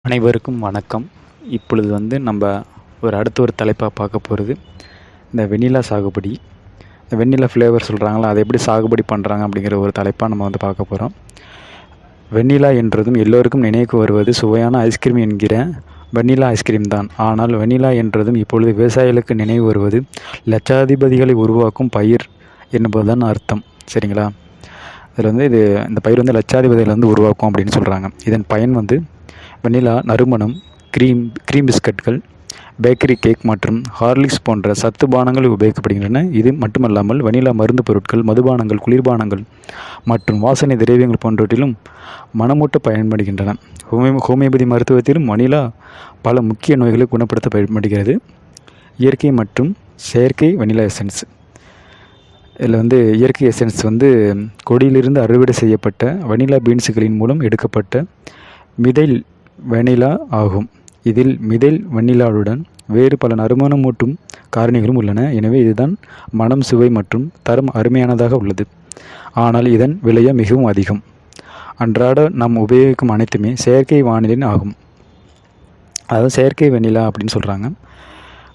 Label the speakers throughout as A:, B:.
A: அனைவருக்கும் வணக்கம். இப்பொழுது நம்ம அடுத்த ஒரு தலைப்பாக பார்க்க போகிறது இந்த வெண்ணிலா சாகுபடி. இந்த வெண்ணிலா ஃப்ளேவர் சொல்கிறாங்களா, அதை எப்படி சாகுபடி பண்ணுறாங்க அப்படிங்கிற ஒரு தலைப்பாக நம்ம பார்க்க போகிறோம். வெண்ணிலா என்றதும் எல்லோருக்கும் நினைவுக்கு வருவது சுவையான ஐஸ்கிரீம் என்கிற வெண்ணிலா ஐஸ்கிரீம் தான். ஆனால் வெண்ணிலா என்றதும் இப்பொழுது விவசாயிகளுக்கு நினைவு வருவது லட்சாதிபதிகளை உருவாக்கும் பயிர் என்பதுதான் அர்த்தம். சரிங்களா? இதில் இந்த பயிர் லட்சாதிபதிகளை உருவாக்கும் அப்படின்னு சொல்கிறாங்க. இதன் பயன் வெண்ணிலா நறுமணம், க்ரீம் பிஸ்கட்கள், பேக்கரி கேக் மற்றும் ஹார்லிக்ஸ் போன்ற சத்து பானங்கள் உபயோகிக்கப்படுகின்றன. இது மட்டுமல்லாமல் வெண்ணிலா மருந்து பொருட்கள், மதுபானங்கள், குளிர்பானங்கள் மற்றும் வாசனை திரவியங்கள் போன்றவற்றிலும் மனமூட்ட பயன்படுகின்றன. ஹோமியோபதி மருத்துவத்திலும் வெண்ணிலா பல முக்கிய நோய்களை குணப்படுத்த பயன்படுகிறது. இயற்கை மற்றும் செயற்கை வெண்ணிலா எசன்ஸ். இதில் இயற்கை எசன்ஸ் கொடியிலிருந்து அறுவடை செய்யப்பட்ட வெண்ணிலா பீன்ஸுகளின் மூலம் எடுக்கப்பட்ட மிதைல் வெண்ணிலா ஆகும். இதில் மிதைல் வெண்ணிலாவுடன் வேறு பல நறுமணமூட்டும் காரணிகளும் உள்ளன. எனவே இதுதான் மனம், சுவை மற்றும் தரம் அருமையானதாக உள்ளது. ஆனால் இதன் விலையோ மிகவும் அதிகம். அன்றாட நாம் உபயோகிக்கும் அனைத்துமே செயற்கை வானிலின் ஆகும். அதாவது செயற்கை வெண்ணிலா அப்படின்னு சொல்கிறாங்க.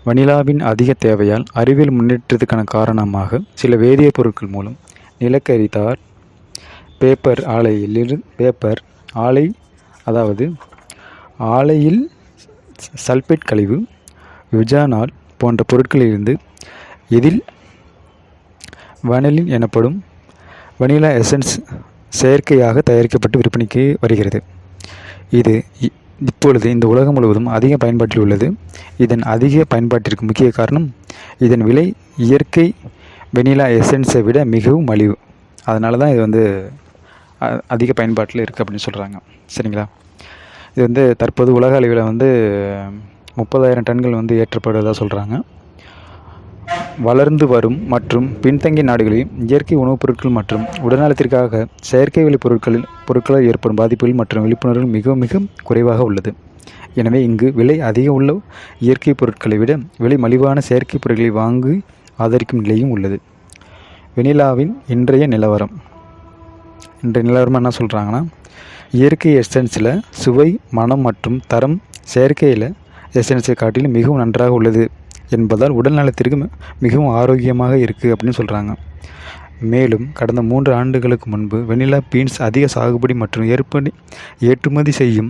A: வெண்ணிலாவின் அதிக தேவையால் அறிவியல் முன்னேற்றத்துக்கான காரணமாக சில வேதியியல் பொருட்கள் மூலம் நிலக்கரி, தார், பேப்பர் ஆலை, அதாவது ஆலையில் சல்பேட் கழிவு, யுஜானால் போன்ற பொருட்களிலிருந்து இதில் வனிலின் எனப்படும் வெண்ணிலா எசன்ஸ் செயற்கையாக தயாரிக்கப்பட்டு விற்பனைக்கு வருகிறது. இது இப்பொழுது இந்த உலகம் முழுவதும் அதிக பயன்பாட்டில் உள்ளது. இதன் அதிக பயன்பாட்டிற்கு முக்கிய காரணம் இதன் விலை இயற்கை வெண்ணிலா எசன்ஸை விட மிகவும் மலிவு. அதனால தான் இது அதிக பயன்பாட்டில் இருக்குது அப்படின்னு சொல்கிறாங்க. சரிங்களா? இது தற்போது உலக அளவில் 30,000 டன்கள் ஏற்றப்படுவதாக சொல்கிறாங்க. வளர்ந்து வரும் மற்றும் பின்தங்கிய நாடுகளில் இயற்கை உணவுப் பொருட்கள் மற்றும் உடல்நலத்திற்காக செயற்கை வெளி பொருட்களால் ஏற்படும் பாதிப்புகள் மற்றும் விழிப்புணர்வு மிக குறைவாக உள்ளது. எனவே இங்கு விலை அதிகம் உள்ள இயற்கை பொருட்களை விட விலை மலிவான செயற்கை பொருட்களை வாங்கி ஆதரிக்கும் நிலையும் உள்ளது. வெண்ணிலாவின் இன்றைய நிலவரம் என்ன சொல்கிறாங்கன்னா, இயற்கை எசன்ஸில் சுவை, மனம் மற்றும் தரம் செயற்கையில் எசன்ஸை காட்டிலும் மிகவும் நன்றாக உள்ளது என்பதால் உடல் நலத்திற்கு மிகவும் ஆரோக்கியமாக இருக்குது அப்படின்னு சொல்கிறாங்க. மேலும் கடந்த 3 ஆண்டுகளுக்கு முன்பு வெண்ணிலா பீன்ஸ் அதிக சாகுபடி மற்றும் ஏற்றுமதி செய்யும்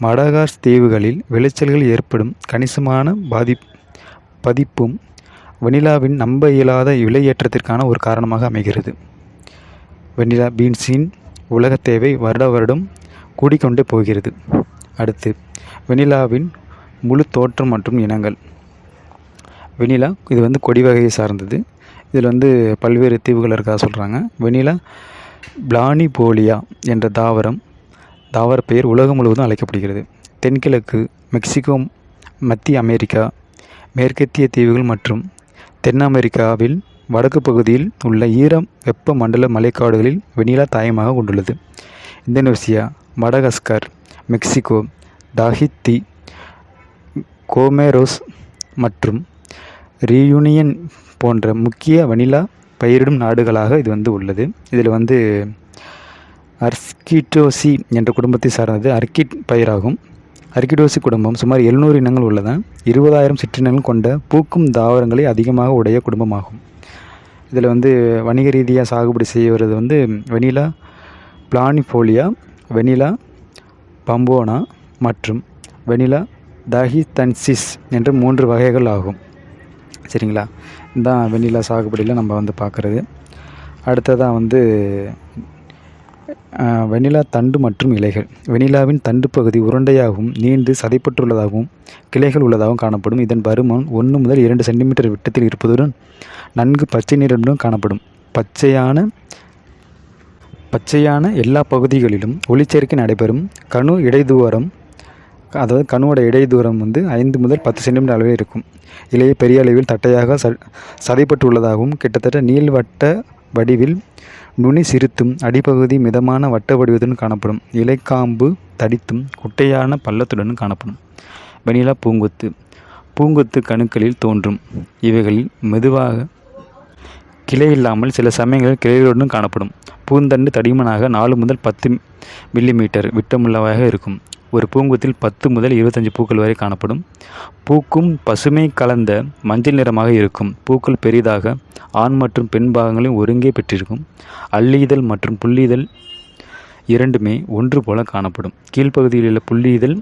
A: மடகாஸ் தீவுகளில் விளைச்சல்கள் ஏற்படும் கணிசமான பதிப்பும் வெண்ணிலாவின் நம்ப இயலாத விலையேற்றத்திற்கான ஒரு காரணமாக அமைகிறது. வெண்ணிலா பீன்ஸின் உலக தேவை வருடம் கூடிக்கொண்டே போகிறது. அடுத்து வெண்ணிலாவின் முழு தோற்றம் மற்றும் இனங்கள். வெண்ணிலா இது கொடி வகையை சார்ந்தது. இதில் பல்வேறு தீவுகள் இருக்கா சொல்கிறாங்க. வெண்ணிலா பிளானிபோலியா என்ற தாவர பெயர் உலகம் முழுவதும் அழைக்கப்படுகிறது. தென்கிழக்கு மெக்சிகோ, மத்திய அமெரிக்கா, மேற்கத்திய தீவுகள் மற்றும் தென் அமெரிக்காவில் வடக்கு பகுதியில் உள்ள ஈரம் வெப்ப மண்டல மலைக்காடுகளில் வெண்ணிலா தாயமாக கொண்டுள்ளது. இந்தோனேசியா, மடகாஸ்கர், மெக்சிகோ, தாஹித்தி, கோமோரோஸ் மற்றும் ரீயூனியன் போன்ற முக்கிய வெண்ணிலா பயிரிடும் நாடுகளாக இது உள்ளது. இதில் அர்கிடோசி என்ற குடும்பத்தை சார்ந்தது அர்கிட் பயிராகும். அர்கிடோசி குடும்பம் சுமார் 700 இனங்கள் உள்ளன. 20,000 சிற்றினங்கள் கொண்ட பூக்கும் தாவரங்களை அதிகமாக உடைய குடும்பமாகும். இதில் வணிக ரீதியாக சாகுபடி செய்வது வெண்ணிலா பிளானிபோலியா, வெண்ணிலா பம்போனா மற்றும் வெண்ணிலா தாஹிதன்சிஸ் என்ற 3 வகைகள் ஆகும். சரிங்களா? இதுதான் வெண்ணிலா சாகுபடியில் நம்ம பார்க்குறது. அடுத்ததாக வெண்ணிலா தண்டு மற்றும் இலைகள். வெண்ணிலாவின் தண்டு பகுதி உருண்டையாகவும் நீண்டு சதைப்பற்றுள்ளதாகவும் கிளைகள் உள்ளதாகவும் காணப்படும். இதன் பருமன் 1 முதல் 2 சென்டிமீட்டர் விட்டத்தில் இருப்பதுடன் நன்கு பச்சை நிறத்துடன் காணப்படும். பச்சையான எல்லா பகுதிகளிலும் ஒளிச்சேர்க்கை நடைபெறும். கணுவோட இடைதூரம் 5 முதல் 10 சென்டிமீட்டர் அளவில் இருக்கும். இலையை பெரிய அளவில் தட்டையாக சதைப்பட்டு உள்ளதாகவும் கிட்டத்தட்ட நீள்வட்ட வடிவில் நுனி சிறுத்தும் அடிப்பகுதி மிதமான வட்ட வடிவத்துடன் காணப்படும். இலைக்காம்பு தடித்தும் குட்டையான பள்ளத்துடன் காணப்படும். வெண்ணிலா பூங்கொத்து கணுக்களில் தோன்றும். இவைகளில் மெதுவாக கிளை இல்லாமல் சில சமயங்களில் கிளைகளுடன் காணப்படும். பூந்தண்டு தடிமனாக 4 முதல் 10 மில்லிமீட்டர் விட்டமுள்ளவாக இருக்கும். ஒரு பூங்கொத்தில் 10 முதல் 25 பூக்கள் வரை காணப்படும். பூக்கும் பசுமை கலந்த மஞ்சள் நிறமாக இருக்கும். பூக்கள் பெரிதாக ஆண் மற்றும் பெண் பாகங்களையும் ஒருங்கே பெற்றிருக்கும். அள்ளிதழ் மற்றும் புள்ளிதழ் இரண்டுமே ஒன்று போல காணப்படும். கீழ்ப்பகுதியில் உள்ள புள்ளிதழ்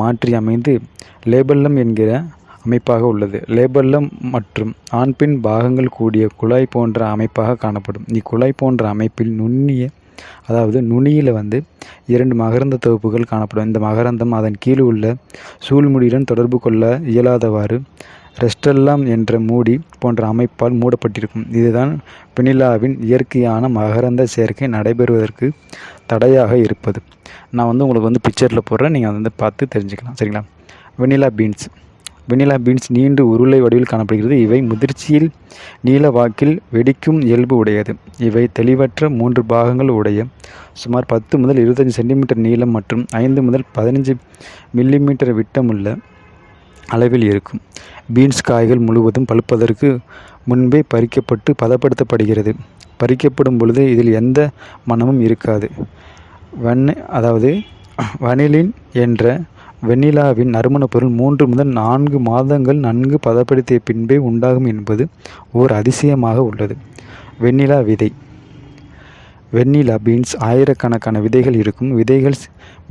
A: மாற்றி அமைந்து லேபல்லம் என்கிற அமைப்பாக உள்ளது. லேபல்லம் மற்றும் ஆண் பெண் பாகங்கள் கூடிய குழாய் போன்ற அமைப்பாக காணப்படும். இக்குழாய் போன்ற அமைப்பில் நுனியில் 2 மகரந்த தொகுப்புகள் காணப்படும். இந்த மகரந்தம் அதன் கீழ் உள்ள சூழ்முடியுடன் தொடர்பு கொள்ள இயலாதவாறு ரெஸ்டெல்லாம் என்ற மூடி போன்ற அமைப்பால் மூடப்பட்டிருக்கும். இதுதான் வெண்ணிலாவின் இயற்கையான மகரந்த சேர்க்கை நடைபெறுவதற்கு தடையாக இருப்பது. நான் உங்களுக்கு பிக்சரில் போடுறேன், நீங்கள் பார்த்து தெரிஞ்சுக்கலாம். சரிங்களா? வெண்ணிலா பீன்ஸ் நீண்டு உருளை வடிவில் காணப்படுகிறது. இவை முதிர்ச்சியில் நீல வாக்கில் வெடிக்கும் இயல்பு உடையது. இவை தெளிவற்ற 3 பாகங்கள் உடைய சுமார் 10 முதல் 25 சென்டிமீட்டர் நீளம் மற்றும் 5 முதல் 15 மில்லிமீட்டர் விட்டமுள்ள அளவில் இருக்கும். பீன்ஸ் காய்கள் முழுவதும் பழுப்பதற்கு முன்பே பறிக்கப்பட்டு பதப்படுத்தப்படுகிறது. பறிக்கப்படும் பொழுது இதில் எந்த மணமும் இருக்காது. வனிலின் என்ற வெண்ணிலாவின் நறுமணப் பொருள் 3 முதல் 4 மாதங்கள் நன்கு பதப்படுத்திய பின்பே உண்டாகும் என்பது ஓர் அதிசயமாக உள்ளது. வெண்ணிலா பீன்ஸ் ஆயிரக்கணக்கான விதைகள் இருக்கும். விதைகள்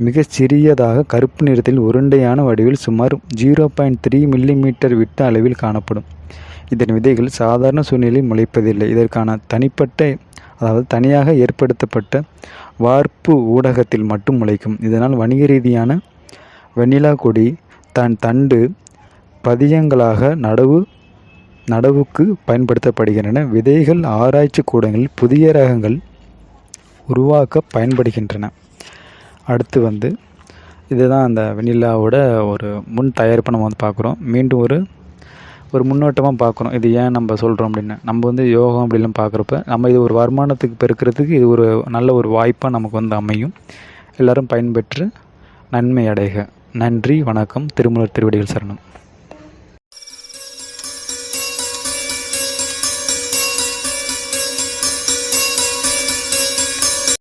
A: மிகச் சிறியதாக கருப்பு நிறத்தில் உருண்டையான வடிவில் சுமார் 0.3 மில்லிமீட்டர் விட்ட அளவில் காணப்படும். இதன் விதைகள் சாதாரண சூழ்நிலையில் முளைப்பதில்லை. இதற்கான தனியாக ஏற்படுத்தப்பட்ட வார்ப்பு ஊடகத்தில் மட்டும் முளைக்கும். இதனால் வணிக ரீதியான வெண்ணிலா கொடி தன் தண்டு பதியங்களாக நடவுக்கு பயன்படுத்தப்படுகின்றன. விதைகள் ஆராய்ச்சி கூடங்களில் புதிய ரகங்கள் உருவாக்க பயன்படுகின்றன. அடுத்து இதுதான் அந்த வெண்ணிலாவோட ஒரு முன் தயாரிப்பை நம்ம பார்க்குறோம். மீண்டும் ஒரு முன்னோட்டமாக பார்க்குறோம். இது ஏன் நம்ம சொல்கிறோம் அப்படின்னு. நம்ம யோகம் அப்படிலாம் பார்க்குறப்ப நம்ம இது ஒரு வருமானத்துக்கு பெருக்கிறதுக்கு இது ஒரு நல்ல ஒரு வாய்ப்பாக நமக்கு அமையும். எல்லோரும் பயன்பெற்று நன்மை அடைக. நன்றி, வணக்கம். திருமூலர் திருவடிகள் சரணம்.